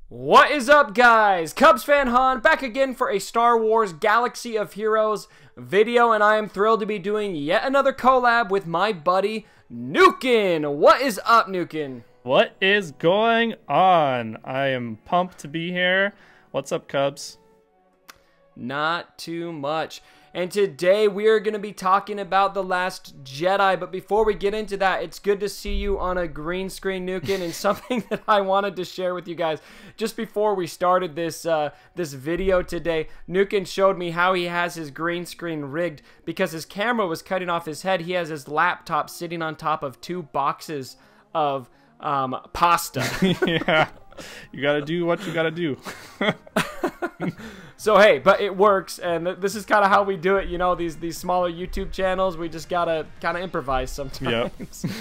What is up, guys? CUBEFANHAN back again for a Star Wars Galaxy of Heroes video, and I am thrilled to be doing yet another collab with my buddy Nukin. What is up, Nukin? What is going on? I am pumped to be here. What's up, Cubs? Not too much. And today we are going to be talking about The Last Jedi. But before we get into that, it's good to see you on a green screen, Nukin, and something that I wanted to share with you guys. Just before we started this this video today, Nukin showed me how he has his green screen rigged because his camera was cutting off his head. He has his laptop sitting on top of 2 boxes of pasta. Yeah, you gotta do what you gotta do. So hey, but it works, and this is kind of how we do it, you know, these smaller YouTube channels. We just gotta kind of improvise sometimes. Yep.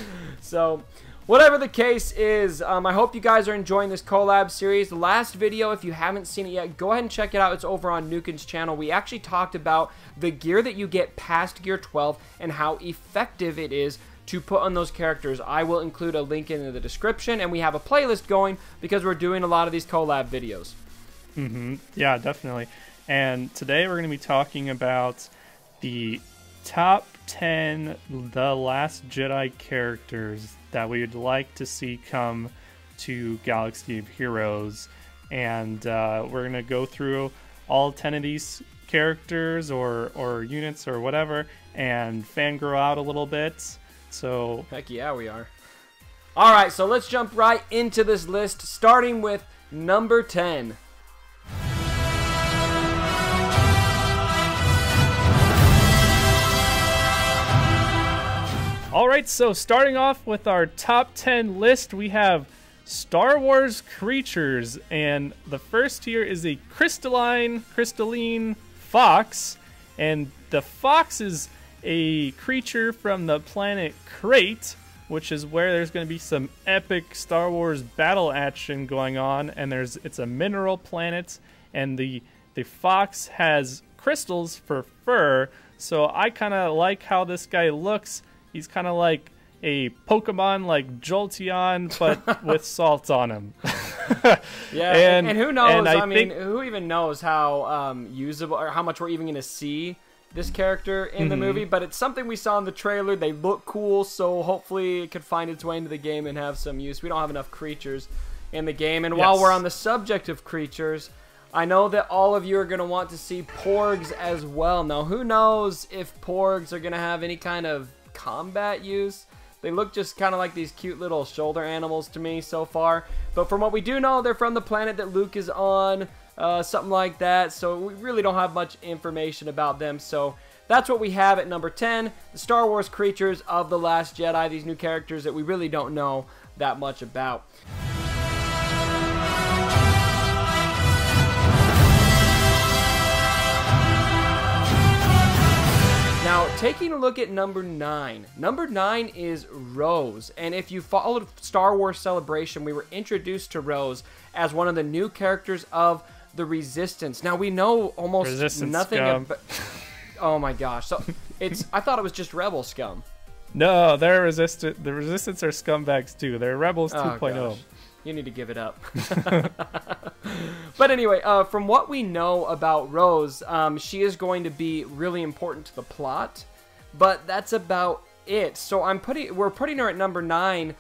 So whatever the case is, I hope you guys are enjoying this collab series. The last video, if you haven't seen it yet, go ahead and check it out. It's over on Nukin's channel. We actually talked about the gear that you get past Gear 12 and how effective it is to put on those characters. I will include a link in the description, and we have a playlist going because we're doing a lot of these collab videos. Yeah, definitely. And today we're going to be talking about the top 10 The Last Jedi characters that we would like to see come to Galaxy of Heroes. And we're going to go through all 10 of these characters or units or whatever and fangirl out a little bit. So heck yeah, we are. Alright, so let's jump right into this list, starting with number 10. Alright, so starting off with our top 10 list, we have Star Wars creatures, and the first here is a crystalline fox, and the fox is a creature from the planet Crait, which is where there's going to be some epic Star Wars battle action going on, and it's a mineral planet, and the fox has crystals for fur, so I kind of like how this guy looks. He's kind of like a Pokemon like Jolteon, but with salt on him. Yeah, and who knows? I mean, who even knows how usable or how much we're even going to see this character in the movie? But it's something we saw in the trailer. They look cool, so hopefully it could find its way into the game and have some use. We don't have enough creatures in the game. And while we're on the subject of creatures, I know that all of you are going to want to see porgs as well. Now, who knows if porgs are going to have any kind of combat use? They look just kind of like these cute little shoulder animals to me so far, but from what we do know, they're from the planet that Luke is on, something like that, so we really don't have much information about them. So that's what we have at number 10, the Star Wars creatures of The Last Jedi, these new characters that we really don't know that much about. Now, taking a look at number 9. Number 9 is Rose. And if you followed Star Wars Celebration, we were introduced to Rose as one of the new characters of the Resistance. Now, we know almost nothing about... Oh my gosh. So I thought it was just Rebel scum. No, they're Resistance. The Resistance are scumbags too. They're Rebels 2.0. You need to give it up. But anyway, from what we know about Rose, she is going to be really important to the plot, but that's about it. So we're putting her at number 9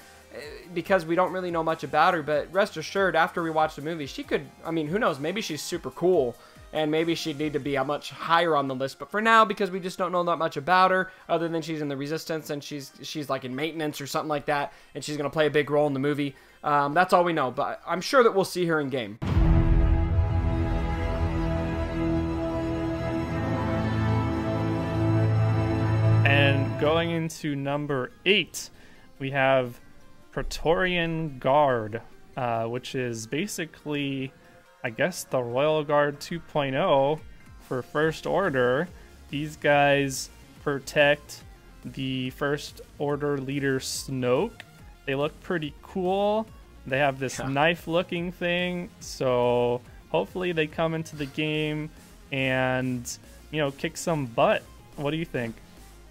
because we don't really know much about her, but rest assured, after we watch the movie, she could, I mean, who knows, maybe she's super cool, and maybe she'd need to be a much higher on the list, but for now, because we just don't know that much about her, other than she's in the Resistance, and she's like in maintenance or something like that, and she's going to play a big role in the movie, that's all we know, but I'm sure that we'll see her in game. And going into number 8, we have Praetorian Guard, which is basically, I guess, the Royal Guard 2.0 for First Order. These guys protect the First Order leader Snoke. They look pretty cool. They have this knife-looking thing, so hopefully they come into the game and kick some butt. What do you think?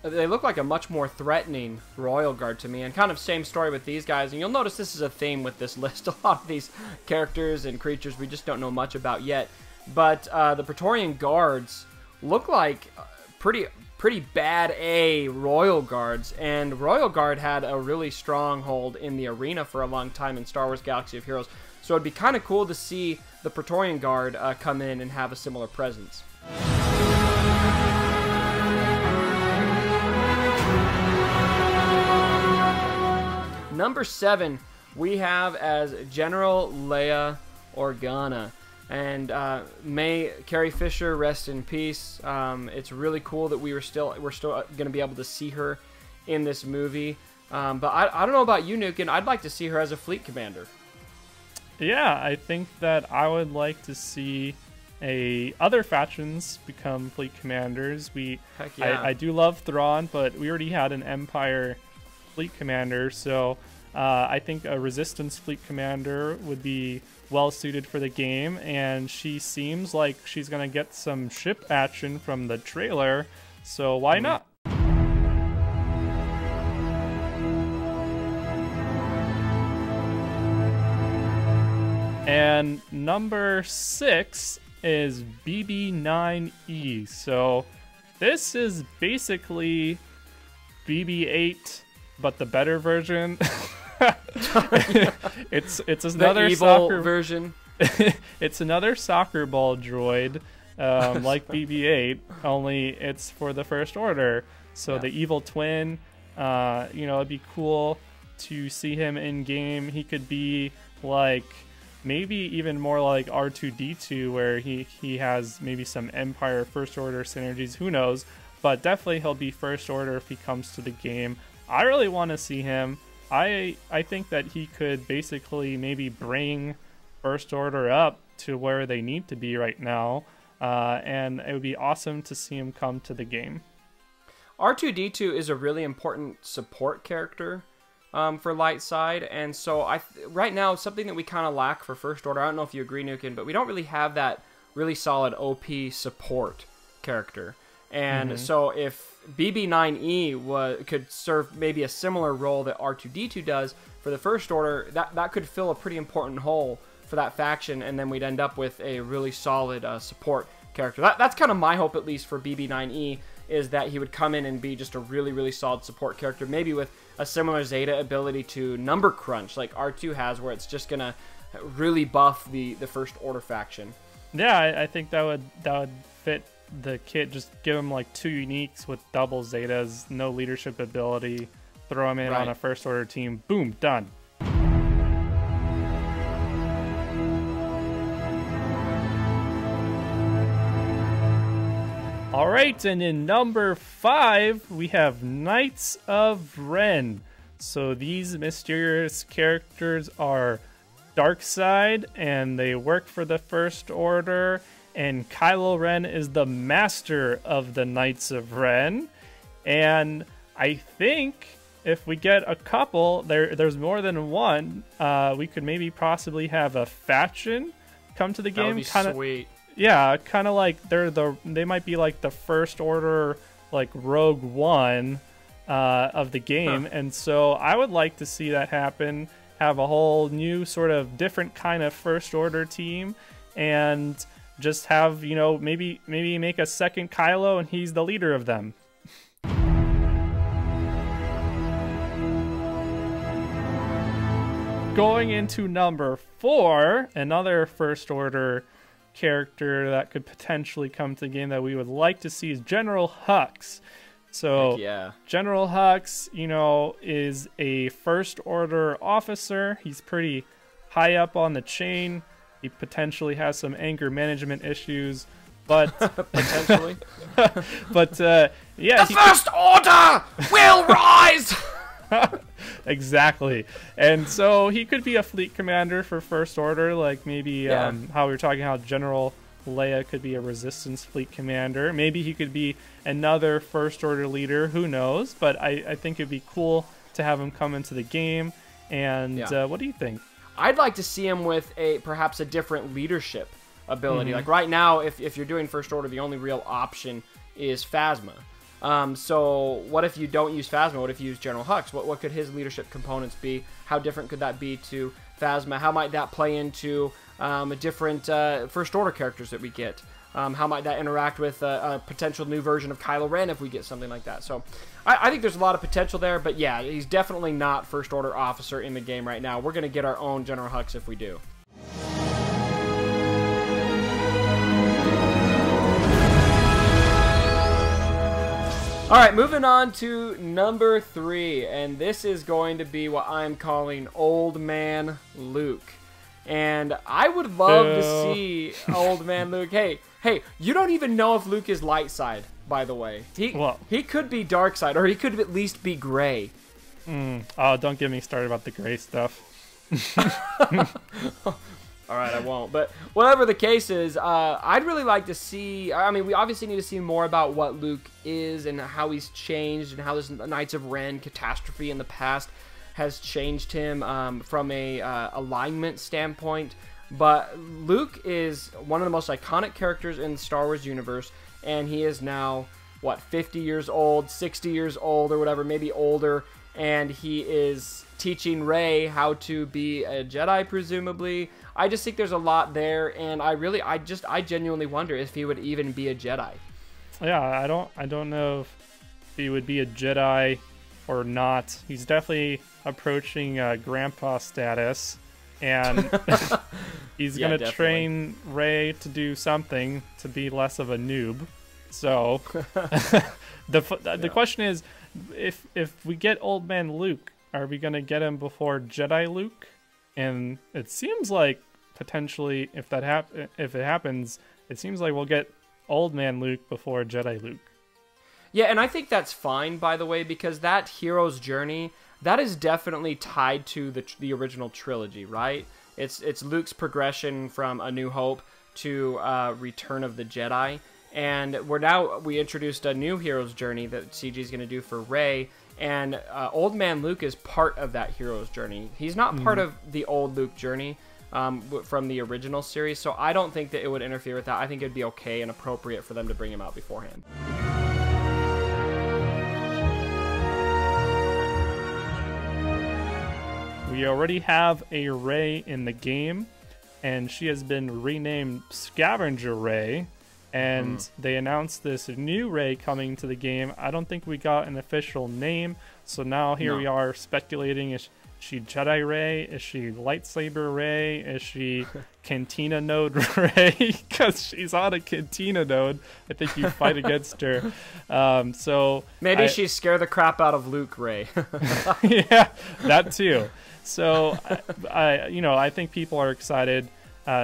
They look like a much more threatening Royal Guard to me, and kind of same story with these guys. And you'll notice this is a theme with this list. A lot of these characters and creatures we just don't know much about yet. But the Praetorian Guards look like pretty bad Royal Guards, and Royal Guard had a really strong hold in the arena for a long time in Star Wars Galaxy of Heroes. So it'd be kind of cool to see the Praetorian Guard come in and have a similar presence. Number 7, we have as General Leia Organa. And may Carrie Fisher rest in peace. It's really cool that we're still going to be able to see her in this movie. But I don't know about you, Nukin. I'd like to see her as a fleet commander. Yeah, I think that I would like to see other factions become fleet commanders. Heck yeah. I do love Thrawn, but we already had an Empire fleet commander, so I think a Resistance fleet commander would be well suited for the game, and she seems like she's gonna get some ship action from the trailer, so why not? And number 6 is BB9E. So this is basically BB8, but the better version. It's another the evil soccer version. It's another soccer ball droid, like BB-8, only it's for the First Order. So the evil twin, it'd be cool to see him in game. He could be like maybe even more like R2-D2, where he has maybe some Empire First Order synergies. Who knows? But definitely he'll be First Order if he comes to the game. I really want to see him. I think that he could basically maybe bring First Order up to where they need to be right now, and it would be awesome to see him come to the game. R2-D2 is a really important support character for light side, and so right now something that we kind of lack for First Order. I don't know if you agree, Nukin, but we don't really have that really solid OP support character. And so if BB9E could serve maybe a similar role that R2-D2 does for the First Order, that could fill a pretty important hole for that faction, and then we'd end up with a really solid support character. That's kind of my hope, at least, for BB9E, is that he would come in and be just a really, really solid support character, maybe with a similar Zeta ability to Number Crunch, like R2 has, where it's just going to really buff the First Order faction. Yeah, I think that would fit the kit. Just give him like 2 uniques with double Zetas, no leadership ability, throw him in on a First Order team, boom, done. Alright, and in number 5, we have Knights of Ren. So these mysterious characters are Darkside, and they work for the First Order, and Kylo Ren is the master of the Knights of Ren. And I think if we get a couple, there's more than one, we could maybe possibly have a faction come to the game. That would be sweet. Yeah, kind of like they might be like the First Order, like Rogue One of the game, and so I would like to see that happen. Have a whole new sort of different kind of First Order team, and just have maybe make a second Kylo, and he's the leader of them. Going into number 4, another First Order character that could potentially come to the game that we would like to see is General Hux. So General Hux, is a First Order officer. He's pretty high up on the chain. He potentially has some anger management issues, but potentially. But yeah, the First Order will rise. Exactly. And so he could be a fleet commander for First Order, like maybe how we were talking how General Leia could be a Resistance fleet commander. Maybe he could be another First Order leader, who knows? But I think it'd be cool to have him come into the game. And what do you think? I'd like to see him with perhaps a different leadership ability. Like right now, if you're doing First Order, the only real option is Phasma. So what if you don't use Phasma? What if you use General Hux? What could his leadership components be? How different could that be to Phasma? How might that play into different First Order characters that we get? How might that interact with a potential new version of Kylo Ren if we get something like that? So I think there's a lot of potential there, but yeah, he's definitely not First Order officer in the game right now. We're going to get our own General Hux if we do. All right, moving on to number 3, and this is going to be what I'm calling Old Man Luke. And I would love to see Old Man Luke. Hey, you don't even know if Luke is light side, by the way. He could be dark side, or he could at least be gray. Oh, don't get me started about the gray stuff. All right, I won't. But whatever the case is, I'd really like to see... I mean, we obviously need to see more about what Luke is and how he's changed and how this Knights of Ren catastrophe in the past has changed him from a alignment standpoint. But Luke is one of the most iconic characters in the Star Wars universe, and he is now, what, 50 years old, 60 years old, or whatever, maybe older, and he is teaching Rey how to be a Jedi, presumably. I just think there's a lot there, and I genuinely wonder if he would even be a Jedi. Yeah, I don't know if he would be a Jedi or not. He's definitely approaching grandpa status, and he's gonna train Rey to do something to be less of a noob. So the question is, if we get Old Man Luke, are we gonna get him before Jedi Luke? And it seems like potentially, if it happens, it seems like we'll get Old Man Luke before Jedi Luke. Yeah, and I think that's fine, by the way, because that hero's journey, that is definitely tied to the original trilogy, right? It's Luke's progression from A New Hope to Return of the Jedi, and we introduced a new hero's journey that CG is going to do for Rey, and Old Man Luke is part of that hero's journey. He's not part of the old Luke journey from the original series, so I don't think that it would interfere with that. I think it'd be okay and appropriate for them to bring him out beforehand. We already have a Rey in the game, and she has been renamed Scavenger Rey, and they announced this new Rey coming to the game. I don't think we got an official name, so now here we are speculating: is she Jedi Rey? Is she lightsaber Rey? Is she Cantina Node Rey? Because she's on a Cantina Node. I think you fight against her. So maybe she scared the crap out of Luke Rey. Yeah, that too. So I think people are excited.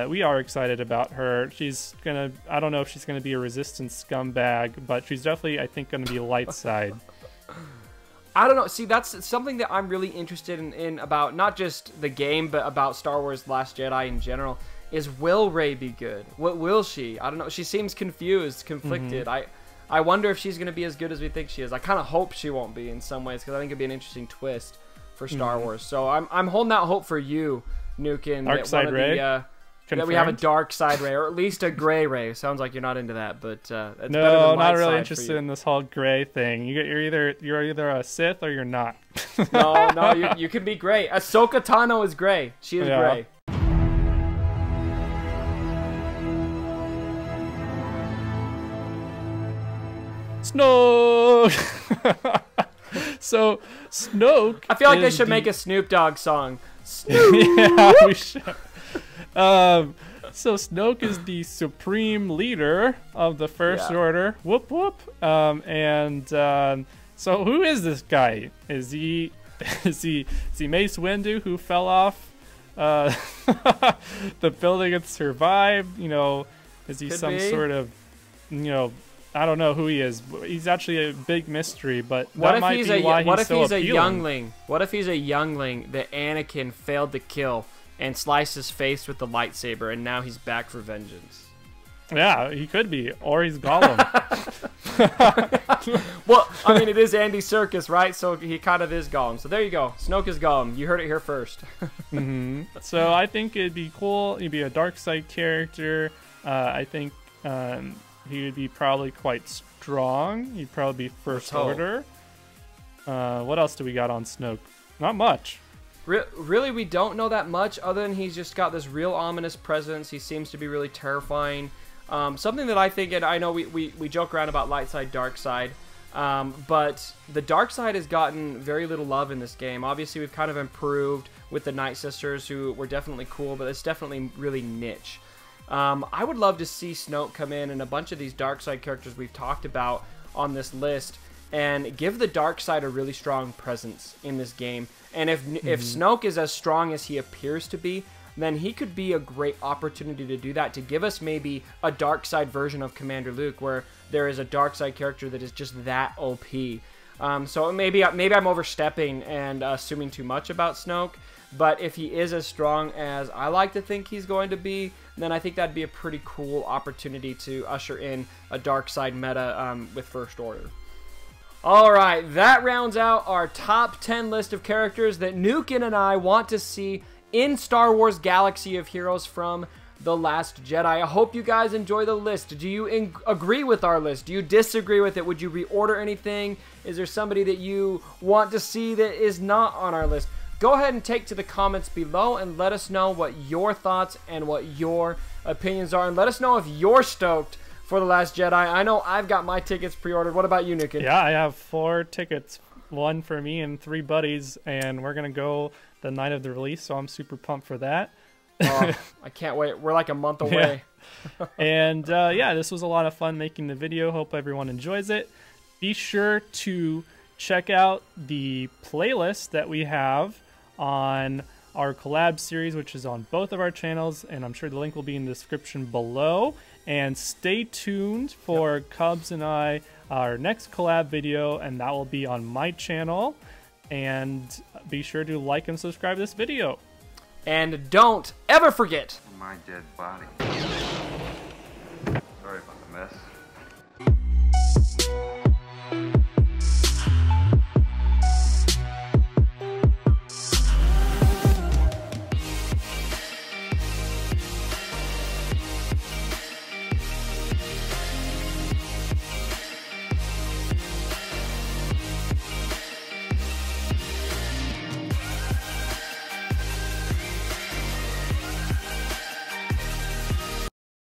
We are excited about her. I don't know if she's gonna be a resistance scumbag, but she's definitely, I think, gonna be light side. I don't know. See, that's something that I'm really interested in about not just the game, but about Star Wars The Last Jedi in general, is will Rey be good? What will she? I don't know. She seems confused, conflicted. I wonder if she's going to be as good as we think she is. I kind of hope she won't be in some ways, because I think it'd be an interesting twist for Star Wars. So I'm holding out hope for you, Nukin. Dark side Rey? That we have a dark side Rey, or at least a gray Rey. Sounds like you're not into that, but it's no, better than not really interested in this whole gray thing. You're either a Sith or you're not. No, you can be gray. Ahsoka Tano is gray. She is gray. Snoke. So Snoke. I feel like they should make a Snoop Dogg song. Snoop. Yeah, we should. So Snoke is the supreme leader of the First Order. Whoop whoop. So who is this guy? Is he Mace Windu, who fell off the building and survived? Is he sort of, I don't know who he is. He's actually a big mystery, but that might be why he's so appealing. What if he's a youngling that Anakin failed to kill and slice his face with the lightsaber, and now he's back for vengeance? Yeah, he could be, or he's Gollum. Well, I mean, it is Andy Serkis, right? So he kind of is Gollum. So there you go. Snoke is Gollum. You heard it here first. So I think it'd be cool. He'd be a dark side character. I think he would be probably quite strong. He'd probably be first order. What else do we got on Snoke? Not much. Really, we don't know that much other than he's just got this real ominous presence. He seems to be really terrifying. Something that I think, and I know we joke around about light side, dark side, but the dark side has gotten very little love in this game. Obviously, we've kind of improved with the Night Sisters, who were definitely cool, but it's definitely really niche. I would love to see Snoke come in and a bunch of these dark side characters we've talked about on this list and give the dark side a really strong presence in this game. And if Snoke is as strong as he appears to be, then he could be a great opportunity to do that, to give us maybe a dark side version of Commander Luke, where there is a dark side character that is just that OP. So maybe I'm overstepping and assuming too much about Snoke, but if he is as strong as I like to think he's going to be, then I think that'd be a pretty cool opportunity to usher in a dark side meta with First Order. Alright, that rounds out our top 10 list of characters that Nukin and I want to see in Star Wars Galaxy of Heroes from The Last Jedi. I hope you guys enjoy the list. Do you agree with our list? Do you disagree with it? Would you reorder anything? Is there somebody that you want to see that is not on our list? Go ahead and take to the comments below and let us know what your thoughts and what your opinions are. And let us know if you're stoked for The Last Jedi. I know I've got my tickets pre-ordered. What about you, Nukin? Yeah, I have 4 tickets. 1 for me and 3 buddies, and we're going to go the night of the release, so I'm super pumped for that. Oh, I can't wait. We're like a month away. Yeah. And yeah, this was a lot of fun making the video. Hope everyone enjoys it. Be sure to check out the playlist that we have on our collab series, which is on both of our channels, and I'm sure the link will be in the description below. And stay tuned for Cubs and I, our next collab video, and that will be on my channel. And be sure to like and subscribe to this video. And don't ever forget my dead body. Sorry about the mess.